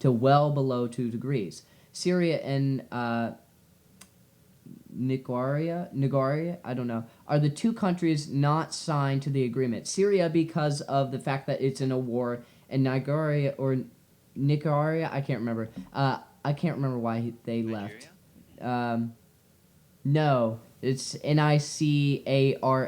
to well below 2 degrees. Syria and Nigeria, I don't know, are the two countries not signed to the agreement. Syria because of the fact that it's in a war, and Nigeria I can't remember. I can't remember why they left. No, it's Nicaragua.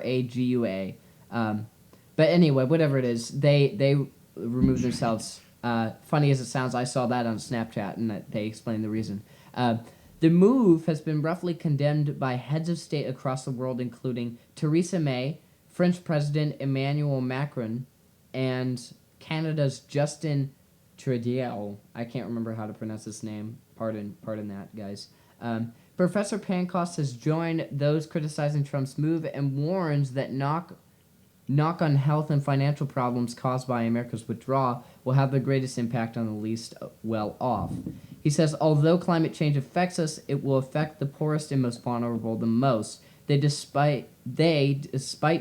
But anyway, whatever it is, they removed themselves. Funny as it sounds, I saw that on Snapchat, and they explained the reason. The move has been roughly condemned by heads of state across the world, including Theresa May, French President Emmanuel Macron, and Canada's Justin Trudeau. I can't remember how to pronounce his name. Pardon that, guys. Professor Pancoast has joined those criticizing Trump's move and warns that knock-on health and financial problems caused by America's withdrawal will have the greatest impact on the least well-off. He says, although climate change affects us, it will affect the poorest and most vulnerable the most. Despite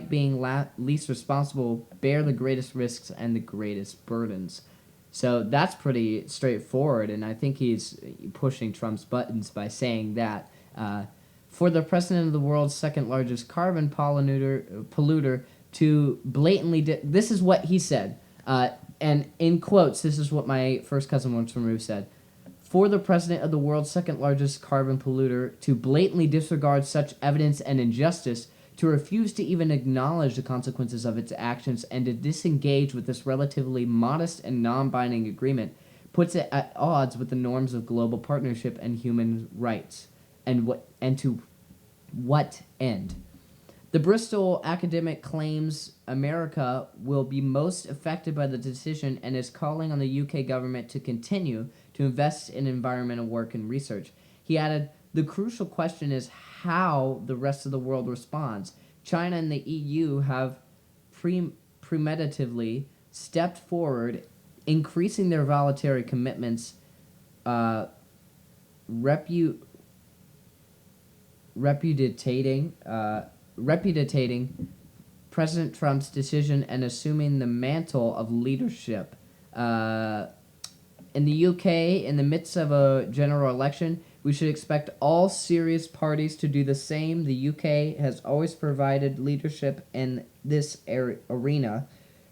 being least responsible, bear the greatest risks and the greatest burdens. So that's pretty straightforward, and I think he's pushing Trump's buttons by saying that. For the president of the world's second largest carbon polluter to blatantly... this is what he said, and in quotes, this is what my first cousin once removed said. For the president of the world's second largest carbon polluter to blatantly disregard such evidence and injustice, to refuse to even acknowledge the consequences of its actions, and to disengage with this relatively modest and non-binding agreement puts it at odds with the norms of global partnership and human rights. And to what end? The Bristol academic claims America will be most affected by the decision and is calling on the UK government to continue to invest in environmental work and research. He added, the crucial question is how the rest of the world responds. China and the EU have premeditatively stepped forward, increasing their voluntary commitments, repudiating President Trump's decision and assuming the mantle of leadership. In the UK, in the midst of a general election, we should expect all serious parties to do the same. The UK has always provided leadership in this arena,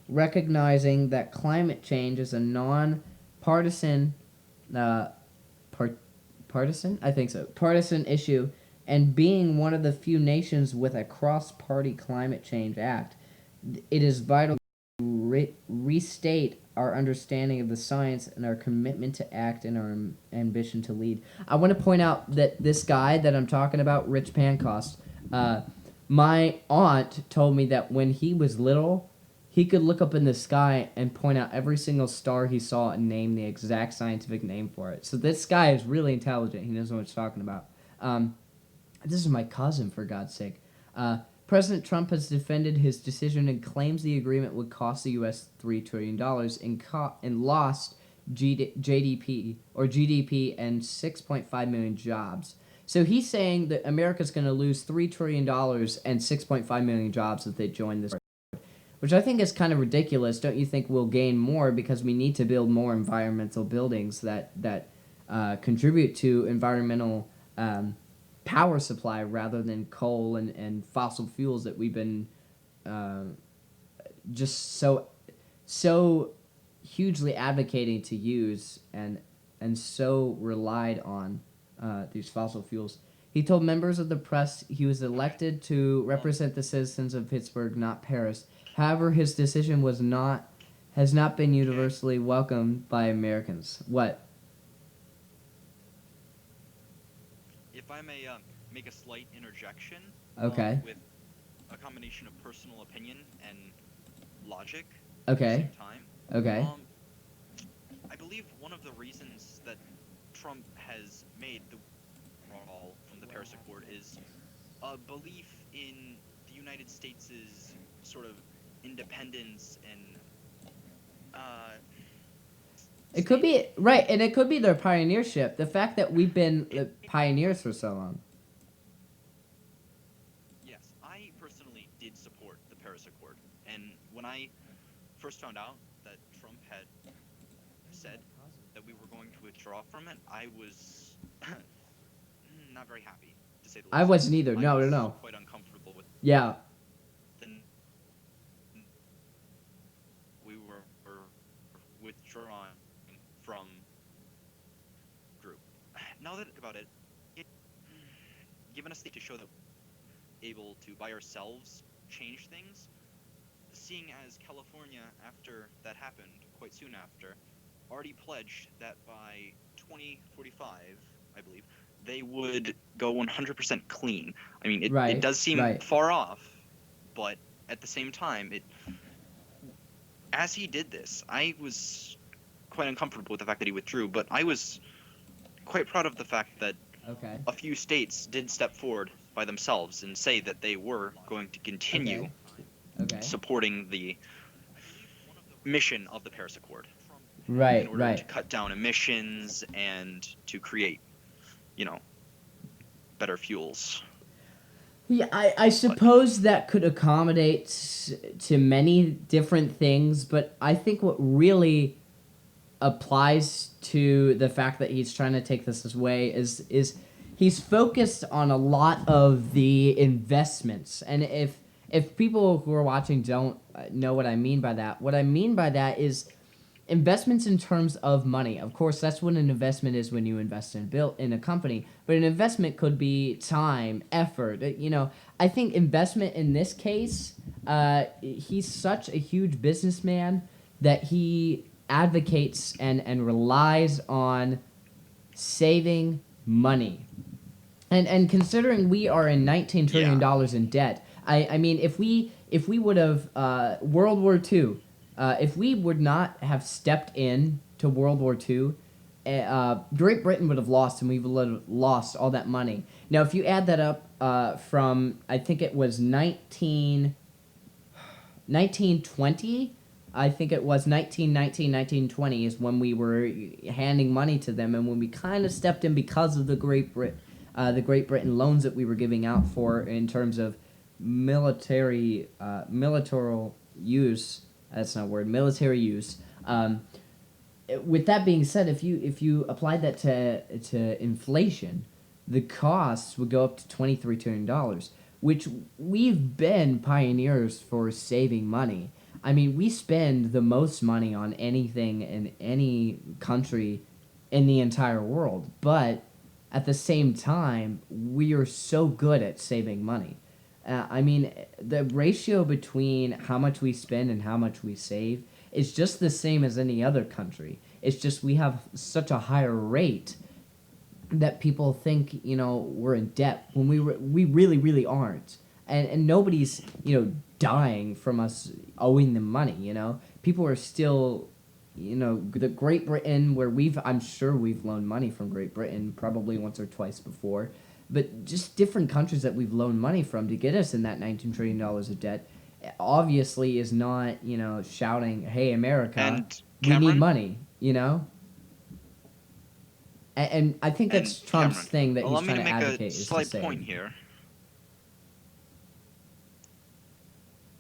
recognizing that climate change is a non-partisan, partisan issue, and being one of the few nations with a cross-party climate change act, it is vital to restate our understanding of the science and our commitment to act and our ambition to lead. I want to point out that this guy that I'm talking about, Rich Pancoast, my aunt told me that when he was little, he could look up in the sky and point out every single star he saw and name the exact scientific name for it. So this guy is really intelligent. He knows what he's talking about. This is my cousin, for God's sake. President Trump has defended his decision and claims the agreement would cost the U.S. $3 trillion in lost GDP and 6.5 million jobs. So he's saying that America's going to lose $3 trillion and 6.5 million jobs if they join this, which I think is kind of ridiculous. Don't you think we'll gain more because we need to build more environmental buildings that contribute to environmental power supply rather than coal and fossil fuels that we've been just so hugely advocating to use and so relied on these fossil fuels. He told members of the press he was elected to represent the citizens of Pittsburgh, not Paris. However, his decision has not been universally welcomed by Americans. What? If I may make a slight interjection. Okay. With a combination of personal opinion and logic. Okay. At the same time. Okay. I believe one of the reasons that Trump has made the withdrawal from the Paris Accord is a belief in the United States' sort of independence and it could be right, and it could be their pioneership. The fact that we've been pioneers for so long. Yes, I personally did support the Paris Accord, and when I first found out that Trump had said that we were going to withdraw from it, I was not very happy, to say the I least. wasn't either. I No, no, was no. quite uncomfortable with Yeah. the we were withdrawing from group. Now that I think about it, it given us the to show that we're able to by ourselves change things, seeing as California after that happened, quite soon after, already pledged that by 2045, I believe, they would go 100% clean. I mean, it Right. does seem Right. far off, but at the same time, as he did this, I was quite uncomfortable with the fact that he withdrew, but I was quite proud of the fact that Okay. a few states did step forward by themselves and say that they were going to continue Okay. Okay. supporting the mission of the Paris Accord in Right. order to Right. cut down emissions and to create, you know, better fuels. Yeah, I But suppose that could accommodate to many different things, but I think what really applies to the fact that he's trying to take this away is he's focused on a lot of the investments. And if people who are watching don't know what I mean by that, what I mean by that is investments in terms of money. Of course, that's what an investment is when you invest in a company. But an investment could be time, effort. You know, I think investment in this case, he's such a huge businessman that he advocates and relies on saving money. And considering we are in $19 trillion in debt, I mean if we would have World War II, if we would not have stepped in to World War II, Great Britain would have lost, and we would have lost all that money. Now, if you add that up from I think it was 1920, I think it was 1920 is when we were handing money to them, and when we kind of stepped in because of the Great Britain loans that we were giving out for in terms of military use. That's not a word. Military use. With that being said, if you applied that to inflation, the costs would go up to $23 trillion, which we've been pioneers for saving money. I mean, we spend the most money on anything in any country in the entire world, but at the same time, we are so good at saving money. I mean, the ratio between how much we spend and how much we save is just the same as any other country. It's just we have such a higher rate that people think we're in debt when we really really aren't, and nobody's dying from us owing them money. People are still the Great Britain, where I'm sure we've loaned money from Great Britain probably once or twice before, but just different countries that we've loaned money from to get us in that $19 trillion of debt obviously is not shouting, "Hey America, and we need Cameron money." And I think and that's Trump's Cameron, thing that he's allow me trying to to make a advocate is to slight say, point here.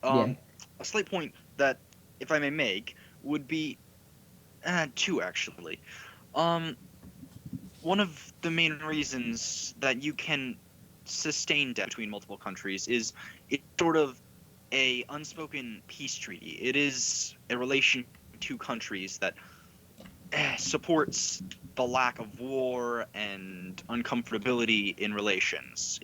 yeah, A slight point that, if I may make, would be two actually. Um, One of the main reasons that you can sustain debt between multiple countries is it's sort of a unspoken peace treaty. It is a relation to two countries that supports the lack of war and uncomfortability in relations.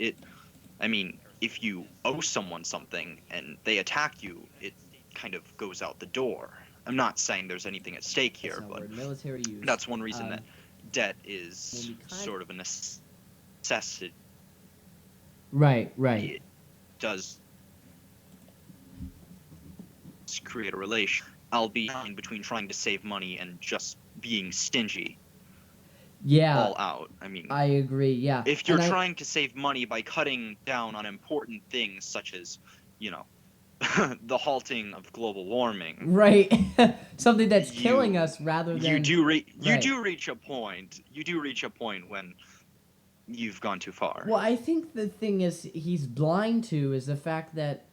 I mean, if you owe someone something and they attack you, it kind of goes out the door. I'm not saying there's anything at stake that's here, not a but word. Military use. that's one reason that debt When we is kind sort of a necessity. Right, right. It does create a relation. I'll be between trying to save money and just being stingy Yeah, all out. I mean, I agree. Yeah, if you're and trying to save money by cutting down on important things such as, you know, the halting of global warming, right, something that's killing you us rather you than right. do reach a point. You do reach a point when you've gone too far. Well, I think the thing is he's blind to is the fact that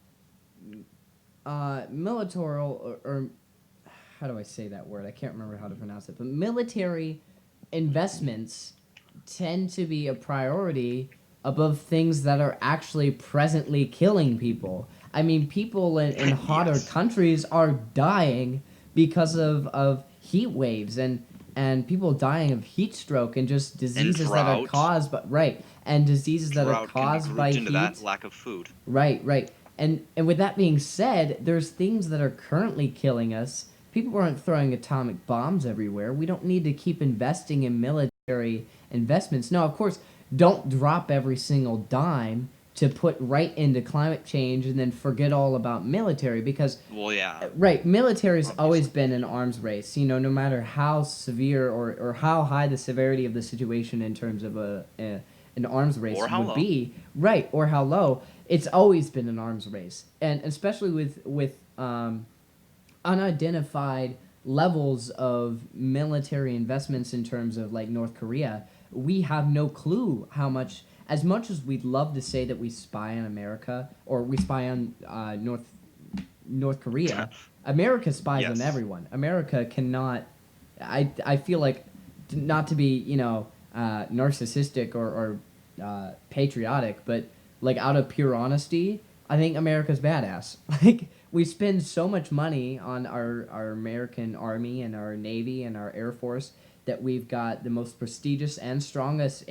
military or how do I say that word? I can't remember how to pronounce it, but military investments tend to be a priority above things that are actually presently killing people. I mean, people in hotter Yes. countries are dying because of heat waves and people dying of heat stroke and just And diseases that are drought. caused by right and diseases that are Drought can be caused by grouped into that, heat. lack of food. Right. And with that being said, there's things that are currently killing us. People aren't throwing atomic bombs everywhere. We don't need to keep investing in military investments. No, of course, don't drop every single dime to put right into climate change and then forget all about military because Well, yeah, right, military's always obviously. been an arms race. No matter how severe or how high the severity of the situation in terms of an arms race Or how would low. be, right, or how low, it's always been an arms race, and especially with unidentified levels of military investments in terms of like North Korea, we have no clue how much. As much as we'd love to say that we spy on America or we spy on North Korea, America spies on Yes. everyone. America cannot. I feel like not to be narcissistic or patriotic, but like out of pure honesty, I think America's badass. Like we spend so much money on our American Army and our Navy and our Air Force that we've got the most prestigious and strongest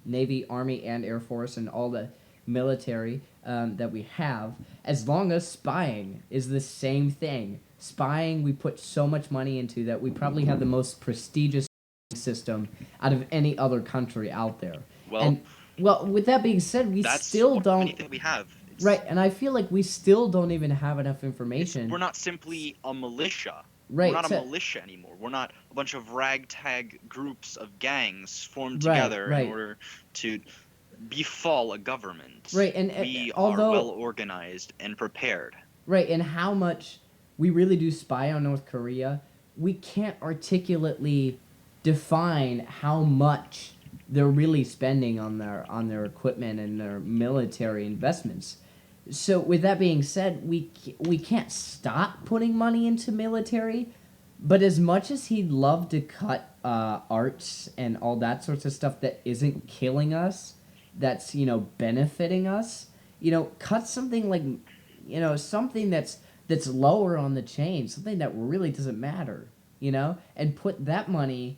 Navy, Army, and Air Force and all the military that we have, as long as spying is the same thing. Spying, we put so much money into that we probably have the most prestigious system out of any other country out there. Well, And, well, with that being said, we that's still one of many don't. things we have. Right, and I feel like we still don't even have enough We're information. not simply a militia. We're Right, not a so, militia anymore. We're not a bunch of ragtag groups of gangs formed right, together in right, order to befall a government. right, and We are well although organized and prepared. right, and how much we really do spy on North Korea, we can't articulately define how much they're really spending on their equipment and their military investments. So with that being said, we can't stop putting money into military, but as much as he'd love to cut arts and all that sorts of stuff that isn't killing us, that's benefiting us, cut something like something that's lower on the chain, something that really doesn't matter, and put that money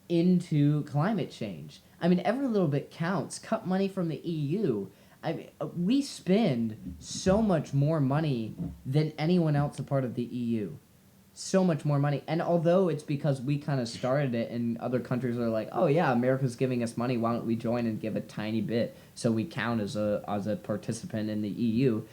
into climate change. I mean, every little bit counts. Cut money from the EU. I mean, we spend so much more money than anyone else a part of the EU. So much more money. And although it's because we kind of started it and other countries are like, oh yeah, America's giving us money, why don't we join and give a tiny bit so we count as a participant in the EU?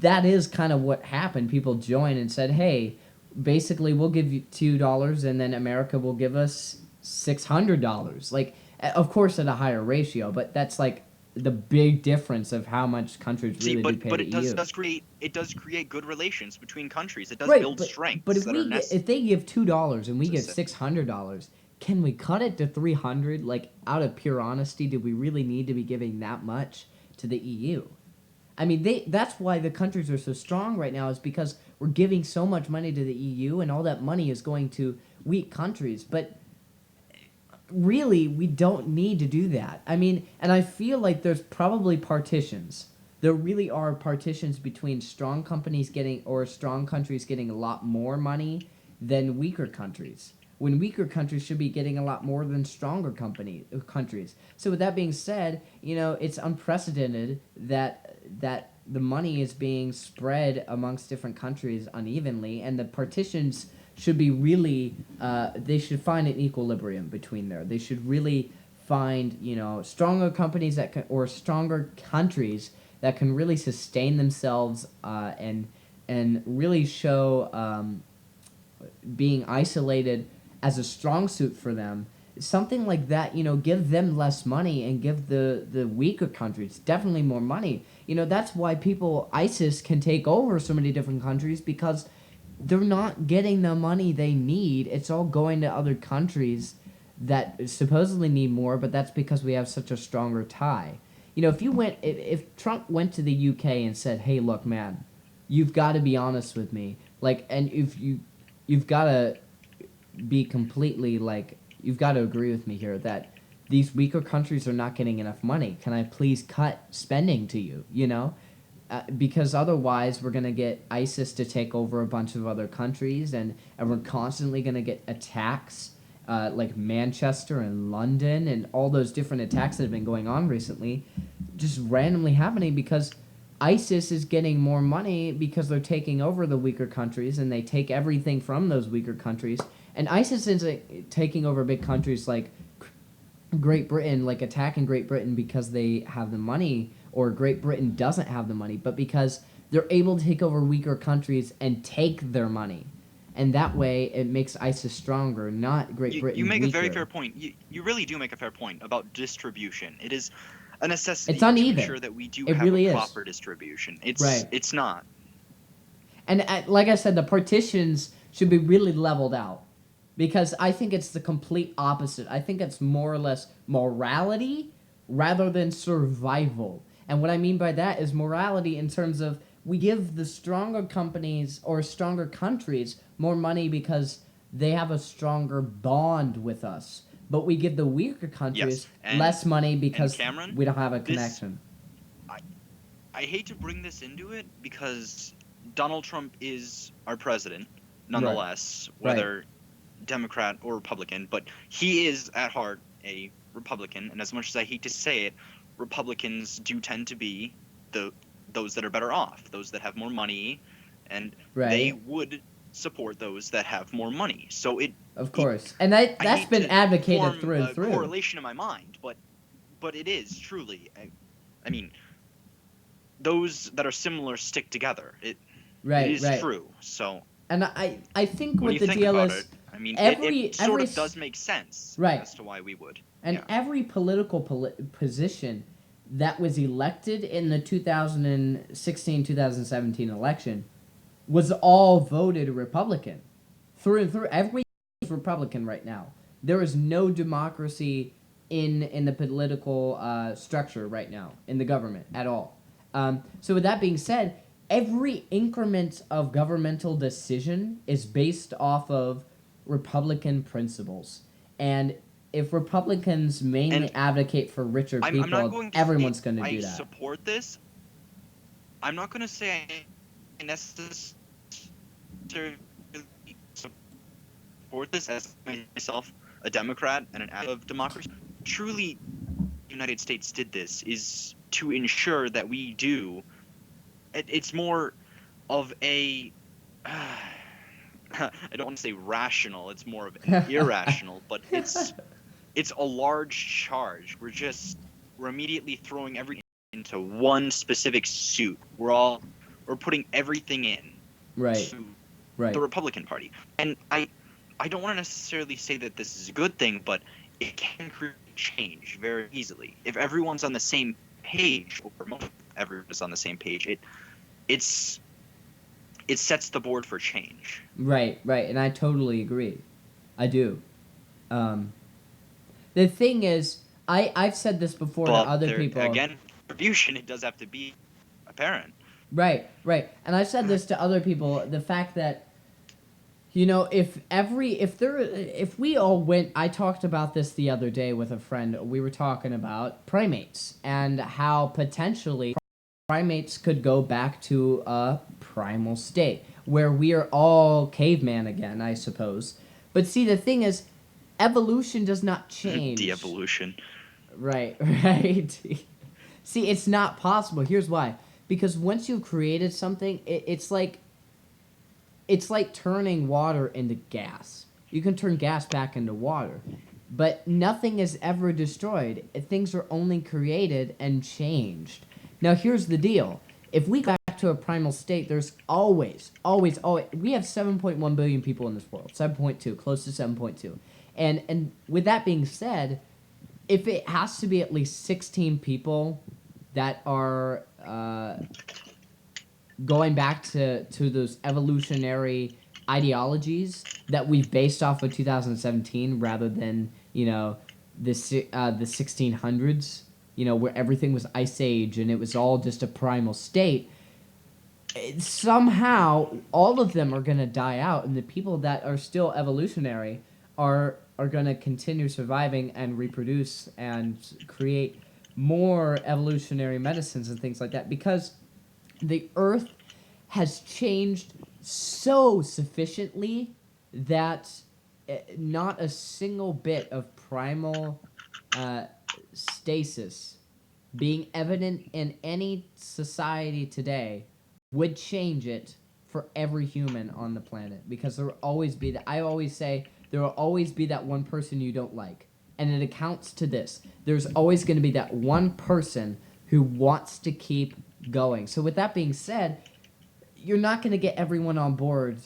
That is kind of what happened. People joined and said, hey, basically we'll give you $2 and then America will give us $600. Like, of course at a higher ratio, but that's like the big difference of how much countries See, really do pay but to it does EU. does create good relations between countries. It does Right, build but strengths that are if they give $2 and we give necessary. $600, can we cut it to 300? Like, out of pure honesty, do we really need to be giving that much to the EU? I mean, that's why the countries are so strong right now, is because we're giving so much money to the EU and all that money is going to weak countries. But really, we don't need to do that. I mean, and I feel like there's probably partitions. There really are partitions between strong companies getting or strong countries getting a lot more money than weaker countries. When weaker countries should be getting a lot more than stronger countries. So with that being said, it's unprecedented that the money is being spread amongst different countries unevenly, and the partitions should be really they should find an equilibrium between there. They should really find stronger companies or stronger countries that can really sustain themselves and really show being isolated as a strong suit for them. Something like that, give them less money and give the weaker countries definitely more money. That's why ISIS can take over so many different countries, because they're not getting the money they need. It's all going to other countries that supposedly need more, but that's because we have such a stronger tie. If Trump went to the UK and said, "Hey, look, man, you've got to be honest with me," like, and if you've got to be completely like you've got to agree with me here that these weaker countries are not getting enough money. Can I please cut spending to you? You know, because otherwise we're gonna get ISIS to take over a bunch of other countries, and we're constantly gonna get attacks. Like Manchester and London and all those different attacks that have been going on recently, just randomly happening because ISIS is getting more money because they're taking over the weaker countries and they take everything from those weaker countries. And ISIS isn't taking over big countries like Great Britain, like attacking Great Britain because they have the money, or Great Britain doesn't have the money, but because they're able to take over weaker countries and take their money. And that way, it makes ISIS stronger, not Great Britain You make weaker. a very fair point. You really do make a fair point about distribution. It is a necessity It's uneven. to ensure that we do It have really a is. proper distribution. Right. It's not. And like I said, the partitions should be really leveled out. Because I think it's the complete opposite. I think it's more or less morality rather than survival. And what I mean by that is morality in terms of we give the stronger companies or stronger countries more money because they have a stronger bond with us. But we give the weaker countries less money because Cameron, we don't have a connection. I hate to bring this into it because Donald Trump is our president, nonetheless, whether Democrat or Republican, but he is at heart a Republican, and as much as I hate to say it, Republicans do tend to be those that are better off, those that have more money, and they would support those that have more money. So of course, and that's been advocated through and through. Correlation in my mind, but it is truly. I mean, those that are similar stick together. It is true. So. And I think what the think deal about is, it? I mean, it sort of does make sense as to why we would. And every political position that was elected in the 2016-2017 election was all voted Republican. Through and through, every Republican right now. There is no democracy in the political structure right now, in the government at all. So with that being said, every increment of governmental decision is based off of Republican principles. And if Republicans mainly advocate for richer people, everyone's going to do that. I support this. I'm not going to say I necessarily support this as myself, a Democrat and an advocate of democracy. Truly, the United States did this is to ensure that we do. It's more of a I don't want to say rational, it's more of an irrational, but it's a large charge. We're immediately throwing everything into one specific suit. We're putting everything in to the Republican Party. And I don't want to necessarily say that this is a good thing, but it can create change very easily. If everyone's on the same page, or most everyone's on the same page, it sets the board for change. Right, and I totally agree. I do. The thing is, I've said this before to other people. Again, distribution, it does have to be apparent. Right. And I've said this to other people, the fact that, you know, if we all went, I talked about this the other day with a friend, we were talking about primates and how potentially primates could go back to a primal state where we are all caveman again, I suppose. But see, the thing is, evolution does not change. De-evolution. Right. See, it's not possible. Here's why. Because once you've created something, it's like turning water into gas. You can turn gas back into water. But nothing is ever destroyed. Things are only created and changed. Now, here's the deal. If we go back to a primal state, there's always, we have 7.1 billion people in this world. 7.2, close to 7.2. And with that being said, if it has to be at least 16 people that are going back to those evolutionary ideologies that we've based off of 2017 rather than, you know, the 1600s, you know, where everything was Ice Age and it was all just a primal state, somehow all of them are going to die out, and the people that are still evolutionary are are going to continue surviving and reproduce and create more evolutionary medicines and things like that, because the Earth has changed so sufficiently that not a single bit of primal stasis being evident in any society today would change it for every human on the planet, because there will always be that. I always say there will always be that one person you don't like, and it accounts to this. There's always going to be that one person who wants to keep going. So with that being said, you're not going to get everyone on board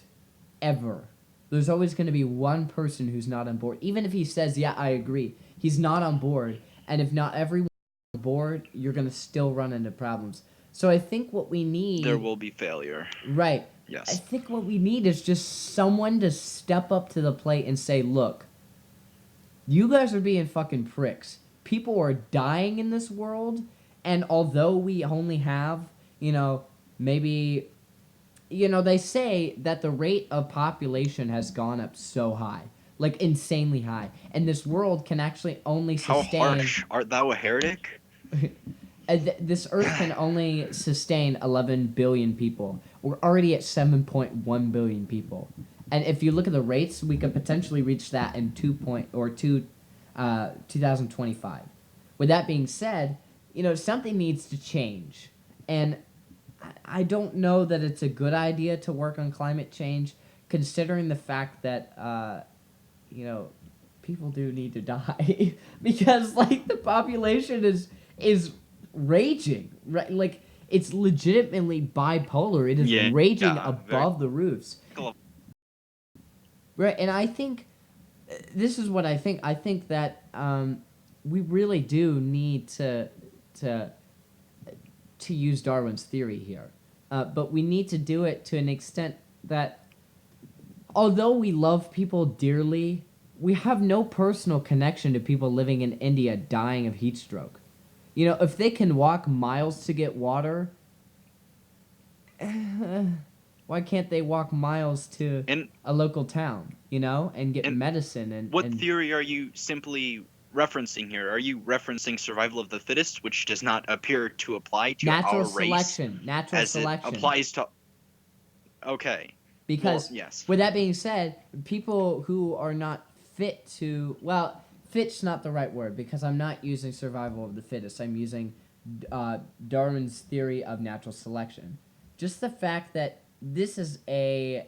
ever. There's always going to be one person who's not on board. Even if he says, yeah, I agree, he's not on board. And if not everyone is on board, you're going to still run into problems. So I think what we need... There will be failure. Right. Yes. I think what we need is just someone to step up to the plate and say, look, you guys are being fucking pricks. People are dying in this world, and although we only have, maybe... they say that the rate of population has gone up so high, like insanely high, and this world can actually only sustain... How harsh? Art thou a heretic? This Earth can only sustain 11 billion people. We're already at 7.1 billion people, and if you look at the rates, we could potentially reach that in 2025. With that being said, something needs to change, and I don't know that it's a good idea to work on climate change, considering the fact that, people do need to die because, the population is raging, right? Like, it's legitimately bipolar. It is raging above the roofs. Cool. Right, and I think, this is what I think. I think that we really do need to use Darwin's theory here. But we need to do it to an extent that, although we love people dearly, we have no personal connection to people living in India dying of heat stroke. If they can walk miles to get water, why can't they walk miles to a local town, and get medicine? What theory are you simply referencing here? Are you referencing survival of the fittest, which does not appear to apply to our race? Natural selection. It applies to... Okay. Because, yes. With that being said, people who are not fit to... Well, fit's not the right word, because I'm not using survival of the fittest. I'm using Darwin's theory of natural selection. Just the fact that this is a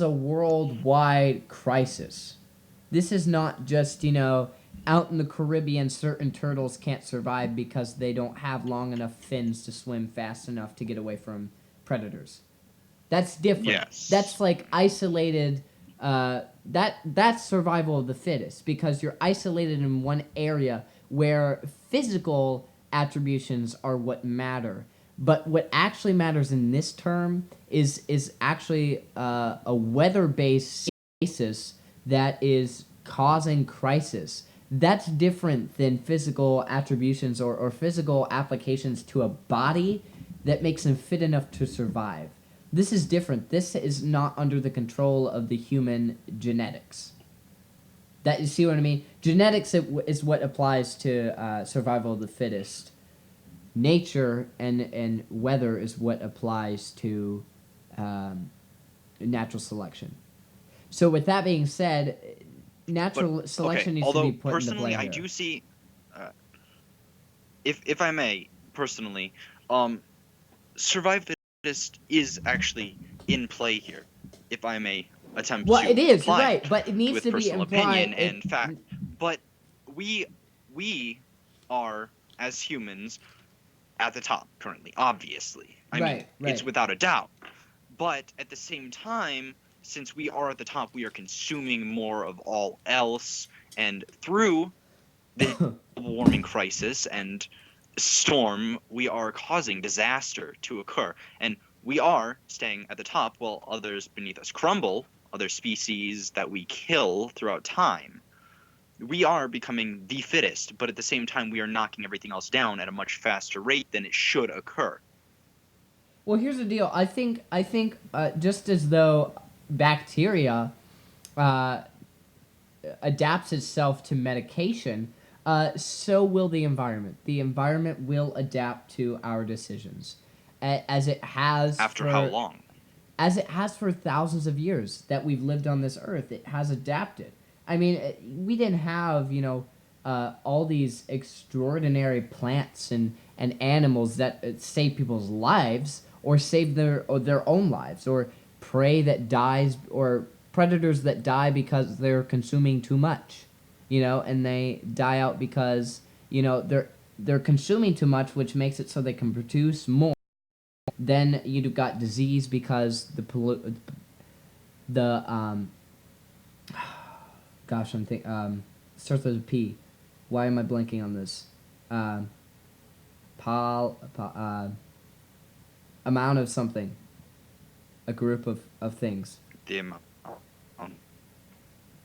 worldwide crisis. This is not just, out in the Caribbean, certain turtles can't survive because they don't have long enough fins to swim fast enough to get away from predators. That's different. Yes. That's like isolated. That's survival of the fittest, because you're isolated in one area where physical attributions are what matter. But what actually matters in this term is actually a weather-based basis that is causing crisis. That's different than physical attributions or physical applications to a body that makes them fit enough to survive. This is different. This is not under the control of the human genetics. That, you see what I mean? Genetics is what applies to survival of the fittest. Nature and weather is what applies to natural selection. So with that being said, natural selection needs to be put into play here. Although personally, I do see, if I may, personally, survive the fittest is actually in play here. If I may attempt to it is, apply right, but it needs to be implied. With personal opinion and fact. But we are, as humans, at the top currently, obviously. I mean, it's without a doubt. But at the same time, since we are at the top, we are consuming more of all else, and through the global warming crisis and storm, we are causing disaster to occur. And we are staying at the top while others beneath us crumble, other species that we kill throughout time. We are becoming the fittest, but at the same time, we are knocking everything else down at a much faster rate than it should occur. Well, here's the deal. I think just as though bacteria uh, adapts itself to medication, so will the environment. The environment will adapt to our decisions, as it has After how for long? thousands of years that we've lived on this earth. It has adapted. I mean, we didn't have all these extraordinary plants and animals that save people's lives or save their own lives, or prey that dies, or predators that die because they're consuming too much, and they die out because they're consuming too much, which makes it so they can produce more. Then you've got disease because the gosh, I'm think starts with a P. Why am I blanking on this? Pol amount of something. A group of things. The amount.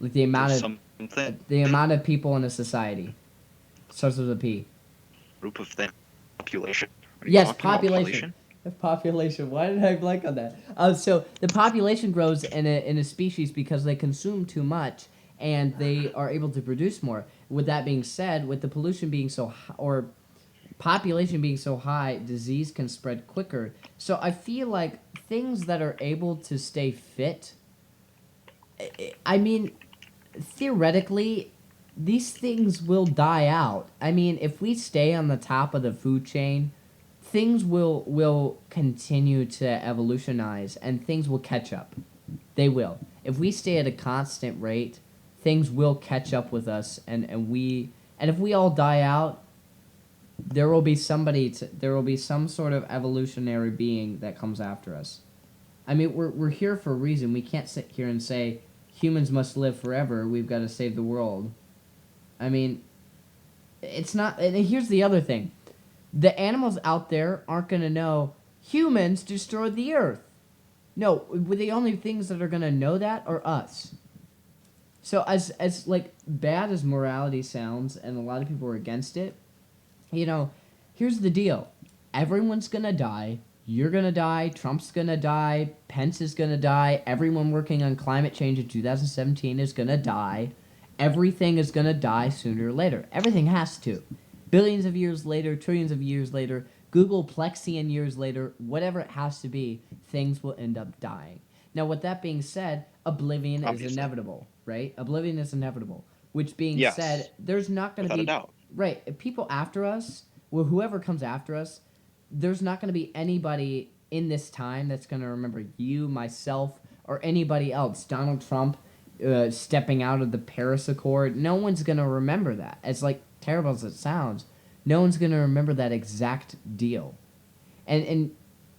Like the amount of Something. the amount of people in a society. Starts with a P. Group of things. Population. Are you Yes, talking about population. Population. Why did I blank on that? So the population grows in a species because they consume too much and they are able to produce more. With that being said, with the pollution being so high, or population being so high, disease can spread quicker. So I feel like things that are able to stay fit, I mean, theoretically, these things will die out. I mean, if we stay on the top of the food chain, things will continue to evolutionize and things will catch up. They will. If we stay at a constant rate, things will catch up with us, and if we all die out, there will be there will be some sort of evolutionary being that comes after us. I mean, we're here for a reason. We can't sit here and say humans must live forever. We've got to save the world. I mean, it's not. And here's the other thing: the animals out there aren't gonna know humans destroyed the earth. No, the only things that are gonna know that are us. So as like bad as morality sounds, and a lot of people are against it, here's the deal: everyone's gonna die. You're gonna die. Trump's gonna die. Pence is gonna die. Everyone working on climate change in 2017 is gonna die. Everything is gonna die sooner or later. Everything has to. Billions of years later, trillions of years later, Google Plexian years later, whatever it has to be, things will end up dying. Now, with that being said, oblivion is Obviously. inevitable, right? Oblivion is inevitable. Which being Yes. said, there's not going to Without be a doubt. right people after us. Well, whoever comes after us, there's not going to be anybody in this time that's going to remember you, myself, or anybody else. Donald Trump stepping out of the Paris Accord. No one's going to remember that. As like terrible as it sounds, no one's going to remember that exact deal. And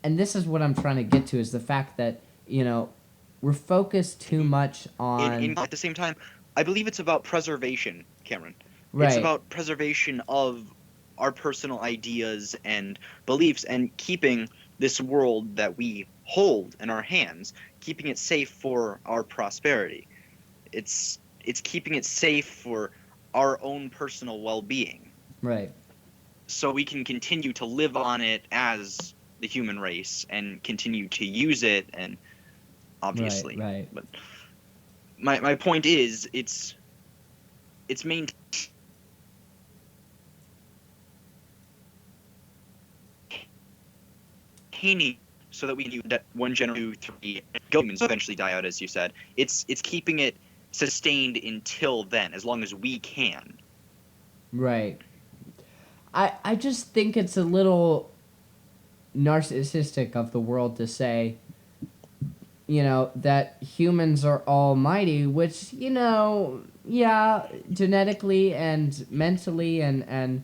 this is what I'm trying to get to, is the fact that we're focused too much on At the same time, I believe it's about preservation, Cameron. right. It's about preservation of our personal ideas and beliefs, and keeping this world that we hold in our hands, keeping it safe for our prosperity. It's keeping it safe for our own personal well-being, right. so we can continue to live on it as the human race and continue to use it, and obviously. Right. But my point is, it's maintaining so that we can use that 1 generation, 2, 3, humans eventually die out, as you said. It's keeping it sustained until then, as long as we can. Right. I just think it's a little narcissistic of the world to say, that humans are almighty, which, yeah, genetically and mentally and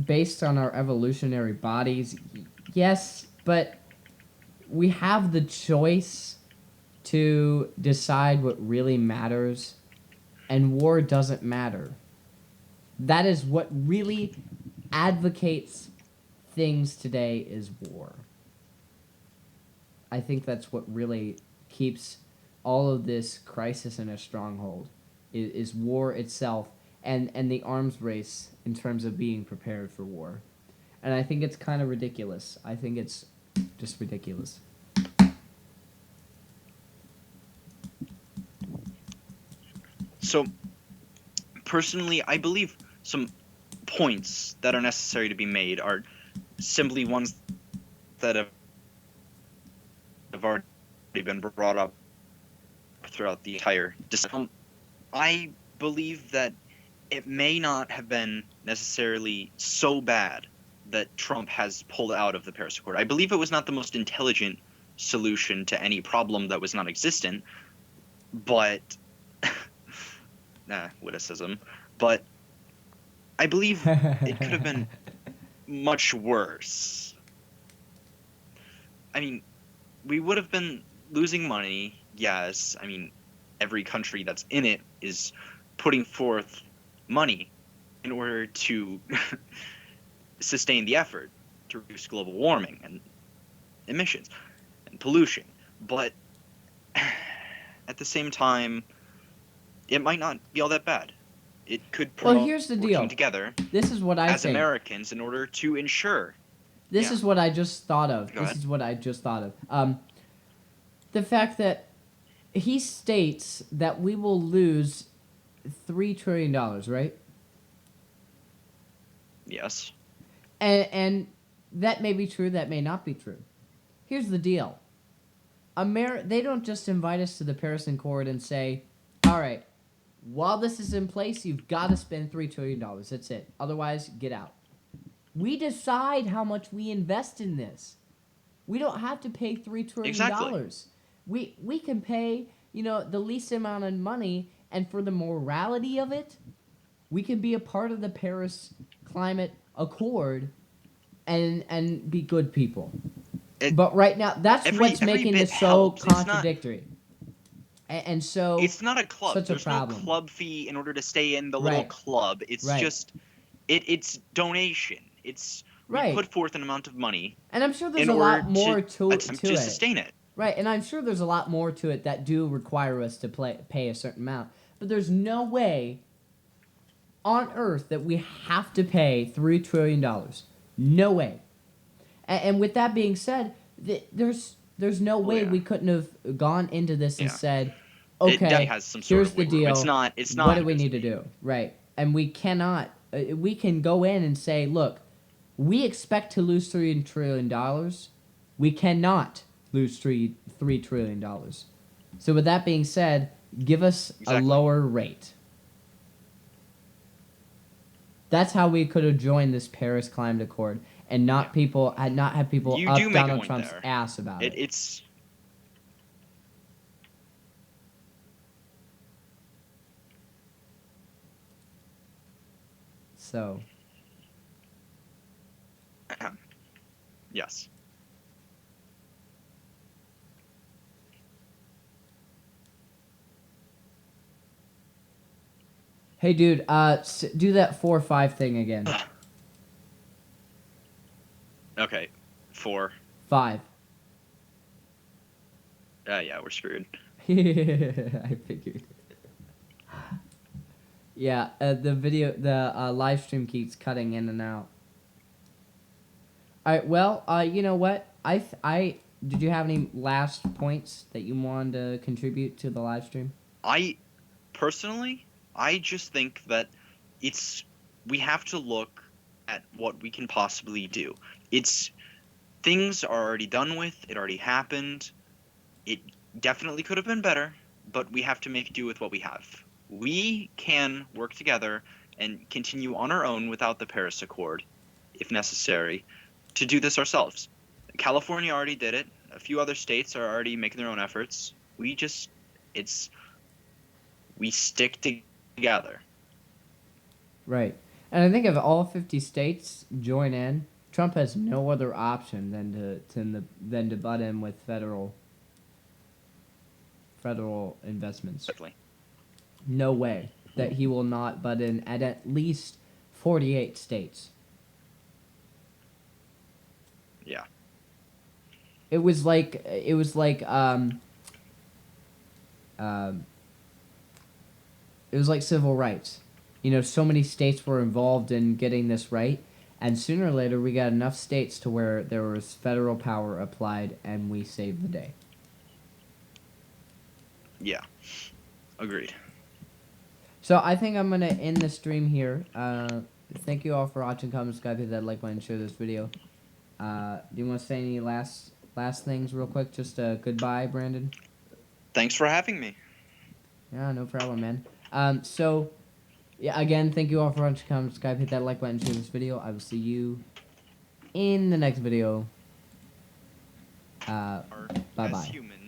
based on our evolutionary bodies, yes, but we have the choice to decide what really matters, and war doesn't matter. That is what really advocates things today, is war. I think that's what really keeps all of this crisis in a stronghold, is war itself, and the arms race in terms of being prepared for war. And I think it's kind of ridiculous. I think it's just ridiculous. So personally, I believe some points that are necessary to be made are simply ones that have already been brought up throughout the entire discussion. I believe that it may not have been necessarily so bad that Trump has pulled out of the Paris Accord. I believe it was not the most intelligent solution to any problem that was non-existent, but witticism. But I believe it could have been much worse. I mean, we would have been losing money, yes. I mean, every country that's in it is putting forth money in order to sustain the effort to reduce global warming and emissions and pollution. But at the same time, it might not be all that bad. It could Well, promote here's the working deal. together This is what I as think. Americans in order to ensure. This Yeah. is what I just thought of. Go This ahead. is what I just thought of. The fact that he states that we will lose $3 trillion, right? Yes. And that may be true, that may not be true. Here's the deal. They don't just invite us to the Paris Accord and say, all right, while this is in place, you've got to spend $3 trillion. That's it. Otherwise, get out. We decide how much we invest in this. We don't have to pay $3 trillion. Exactly. We can pay, the least amount of money, and for the morality of it, we can be a part of the Paris Climate Accord and be good people. But right now, that's what's making bit this so helps. contradictory. And so It's not a club. such a There's problem. no club fee in order to stay in the little Right. club. It's Right. just it's donation. We Right. put forth an amount of money And I'm sure there's in a order lot more to attempt to it. sustain it. Right, and I'm sure there's a lot more to it that do require us to pay a certain amount. But there's no way on earth that we have to pay $3 trillion. No way. And with that being said, there's no way yeah. we couldn't have gone into this and Yeah. said, It okay, definitely has some sort here's of the wiggle room. deal. It's not What do we need to do? Right. And we cannot, we can go in and say, look, we expect to lose $3 trillion. We cannot lose $3 trillion. So with that being said, give us Exactly. a lower rate. That's how we could have joined this Paris Climate Accord and not have people You up do make a Donald point Trump's there. ass about it. It's So yes. hey, dude, do that 4 or 5 thing again. Okay. 4. 5. Yeah, we're screwed. I figured. Yeah, the live stream keeps cutting in and out. All right, well, you know what? Did you have any last points that you wanted to contribute to the live stream? Personally, I just think that we have to look at what we can possibly do. Things are already done with, it already happened. It definitely could have been better, but we have to make do with what we have. We can work together and continue on our own without the Paris Accord, if necessary, to do this ourselves. California already did it. A few other states are already making their own efforts. We stick together. Right. And I think if all 50 states join in, Trump has no other option than to butt in with federal investments. Definitely. No way that he will not butt in at least 48 states. Yeah. It was like civil rights. So many states were involved in getting this right, and sooner or later we got enough states to where there was federal power applied, and we saved the day. Yeah. Agreed. So I think I'm gonna end the stream here. Thank you all for watching. Comment, subscribe, hit that like button, share this video. Do you want to say any last things real quick? Just goodbye, Brandon. Thanks for having me. Yeah, no problem, man. So yeah, again, thank you all for watching. Comment, subscribe, hit that like button, share this video. I will see you in the next video. Bye Or bye. as humans.